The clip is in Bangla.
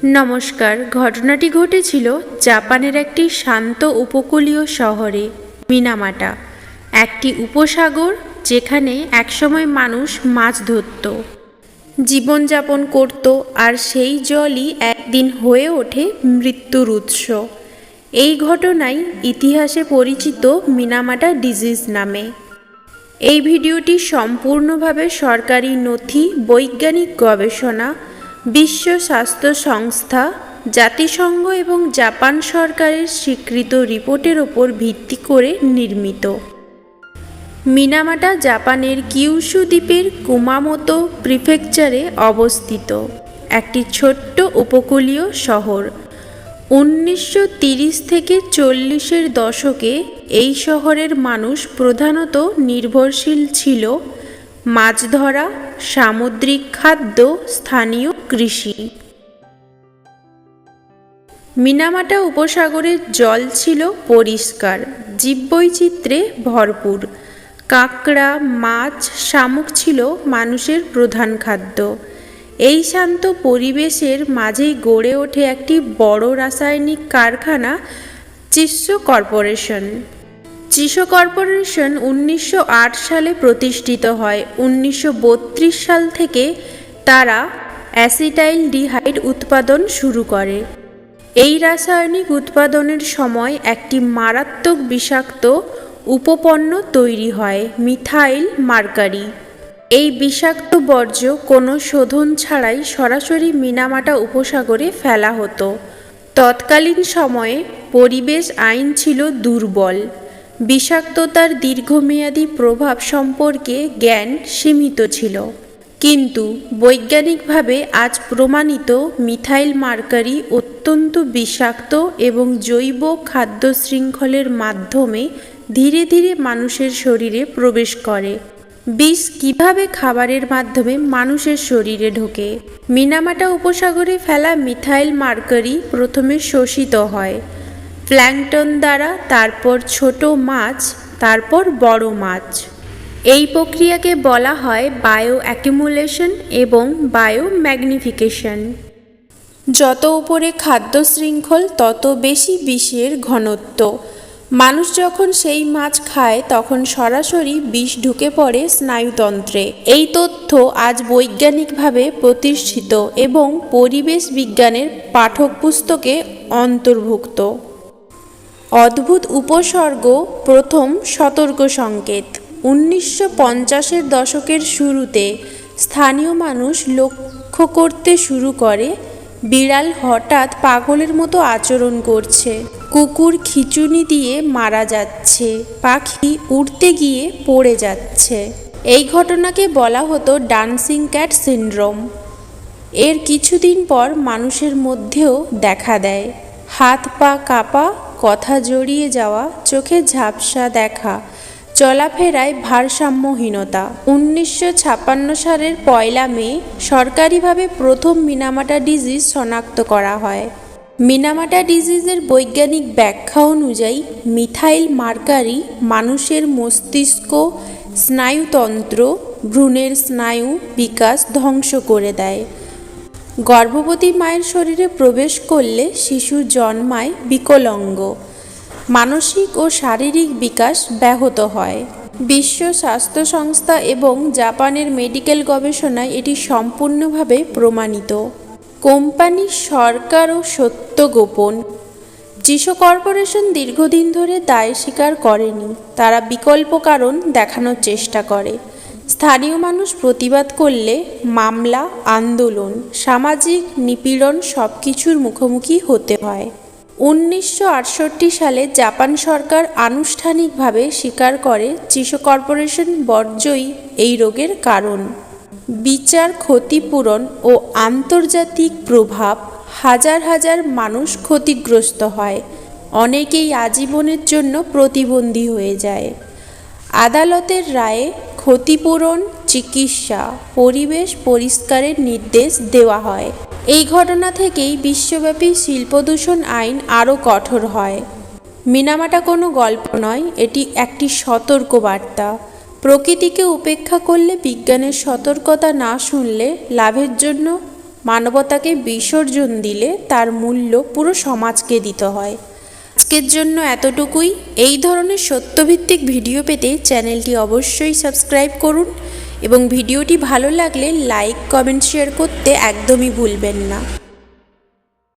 নমস্কার। ঘটনাটি ঘটেছিল জাপানের একটি শান্ত উপকূলীয় শহরে মিনামাটা, একটি উপসাগর যেখানে একসময় মানুষ মাছ ধরত, জীবনযাপন করত, আর সেই জলই একদিন হয়ে ওঠে মৃত্যুর উৎস। এই ঘটনাই ইতিহাসে পরিচিত মিনামাটা ডিজিজ নামে। এই ভিডিওটি সম্পূর্ণভাবে সরকারি নথি, বৈজ্ঞানিক গবেষণা, বিশ্ব স্বাস্থ্য সংস্থা, জাতিসংঘ এবং জাপান সরকারের স্বীকৃত রিপোর্টের ওপর ভিত্তি করে নির্মিত। মিনামাটা জাপানের কিউশু দ্বীপের কুমামোতো প্রিফেকচারে অবস্থিত একটি ছোট্ট উপকূলীয় শহর। 1930 থেকে 40-এর দশকে এই শহরের মানুষ প্রধানত নির্ভরশীল ছিল মাছ ধরা, সামুদ্রিক খাদ্য, স্থানীয় কৃষি। মিনামাটা উপসাগরের জল ছিল পরিষ্কার, জীববৈচিত্র্যে ভরপুর। কাঁকড়া, মাছ, শামুক ছিল মানুষের প্রধান খাদ্য। এই শান্ত পরিবেশের মাঝেই গড়ে ওঠে একটি বড় রাসায়নিক কারখানা, চিশো কর্পোরেশন। চিশো কর্পোরেশন 1908 সালে প্রতিষ্ঠিত হয়। 1932 সাল থেকে তারা অ্যাসিটাইলডিহাইড উৎপাদন শুরু করে। এই রাসায়নিক উৎপাদনের সময় একটি মারাত্মক বিষাক্ত উপপণ্য তৈরি হয়, মিথাইল মার্কারি। এই বিষাক্ত বর্জ্য কোনো শোধন ছাড়াই সরাসরি মিনামাটা উপসাগরে ফেলা হতো। তৎকালীন সময়ে পরিবেশ আইন ছিল দুর্বল, বিষাক্ততার দীর্ঘমেয়াদী প্রভাব সম্পর্কে জ্ঞান সীমিত ছিল। কিন্তু বৈজ্ঞানিকভাবে আজ প্রমাণিত মিথাইল মার্কারি অত্যন্ত বিষাক্ত এবং জৈব খাদ্য শৃঙ্খলের মাধ্যমে ধীরে ধীরে মানুষের শরীরে প্রবেশ করে। বিষ কিভাবে খাবারের মাধ্যমে মানুষের শরীরে ঢোকে? মিনামাটা উপসাগরে ফেলা মিথাইল মার্কারি প্রথমে শোষিত হয় প্ল্যাঙ্কটন দ্বারা, তারপর ছোট মাছ, তারপর বড় মাছ। এই প্রক্রিয়াকে বলা হয় বায়ো অ্যাকুমুলেশন এবং বায়ো ম্যাগনিফিকেশন। যত উপরে খাদ্য শৃঙ্খল তত বেশি বিষের ঘনত্ব। মানুষ যখন সেই মাছ খায় তখন সরাসরি বিষ ঢুকে পড়ে স্নায়ুতন্ত্রে। এই তথ্য আজ বৈজ্ঞানিকভাবে প্রতিষ্ঠিত এবং পরিবেশ বিজ্ঞানের পাঠ্যপুস্তকে অন্তর্ভুক্ত। অদ্ভুত উপসর্গ, প্রথম সতর্ক সংকেত। 1950-এর দশকের শুরুতে স্থানীয় মানুষ লক্ষ্য করতে শুরু করে বিড়াল হঠাৎ পাগলের মতো আচরণ করছে, কুকুর খিঁচুনি দিয়ে মারা যাচ্ছে, পাখি উড়তে গিয়ে পড়ে যাচ্ছে। এই ঘটনাকে বলা হতো ডান্সিং ক্যাট সিনড্রোম। এর কিছুদিন পর মানুষের মধ্যেও দেখা দেয় হাত পা কাঁপা, কথা জড়িয়ে যাওয়া, চোখে ঝাপসা দেখা, চলাফেরায় ভারসাম্যহীনতা। 1956 সালের 1 মে সরকারিভাবে প্রথম মিনামাটা ডিজিজ শনাক্ত করা হয়। মিনামাটা ডিজিজের বৈজ্ঞানিক ব্যাখ্যা অনুযায়ী মিথাইল মার্কারি মানুষের মস্তিষ্ক, স্নায়ুতন্ত্র, ভ্রূণের স্নায়ু বিকাশ ধ্বংস করে দেয়। গর্ভবতী মায়ের শরীরে প্রবেশ করলে শিশু জন্মায় বিকলাঙ্গ, মানসিক ও শারীরিক বিকাশ ব্যাহত হয়। বিশ্ব স্বাস্থ্য সংস্থা এবং জাপানের মেডিকেল গবেষণায় এটি সম্পূর্ণভাবে প্রমাণিত। কোম্পানি, সরকার ও সত্য গোপন। চিশো কর্পোরেশন দীর্ঘদিন ধরে দায় স্বীকার করেনি, তারা বিকল্প কারণ দেখানোর চেষ্টা করে। স্থানীয় মানুষ প্রতিবাদ করলে মামলা, আন্দোলন, সামাজিক নিপীড়ন সবকিছুর মুখোমুখি হতে হয়। 1968 সালে জাপান সরকার আনুষ্ঠানিকভাবে স্বীকার করে চিশো কর্পোরেশন বর্জ্যই এই রোগের কারণ। বিচার, ক্ষতিপূরণ ও আন্তর্জাতিক প্রভাব। হাজার হাজার মানুষ ক্ষতিগ্রস্ত হয়, অনেকেই আজীবনের জন্য প্রতিবন্ধী হয়ে যায়। আদালতের রায়ে ক্ষতিপূরণ, চিকিৎসা, পরিবেশ পরিষ্কারের নির্দেশ দেওয়া হয়। এই ঘটনা থেকেই বিশ্বব্যাপী শিল্পদূষণ আইন আরও কঠোর হয়। মিনামাটা কোনো গল্প নয়, এটি একটি সতর্কবার্তা। প্রকৃতিকে উপেক্ষা করলে, বিজ্ঞানের সতর্কতা না শুনলে লাভের জন্য মানবতাকে বিসর্জন দিলে তার মূল্য পুরো সমাজকে দিতে হয়। আজকের জন্য এতটুকুই। এই ধরনের সত্যভিত্তিক ভিডিও পেতে চ্যানেলটি অবশ্যই সাবস্ক্রাইব করুন এবং ভিডিওটি ভালো লাগলে লাইক, কমেন্ট, শেয়ার করতে একদমই ভুলবেন না।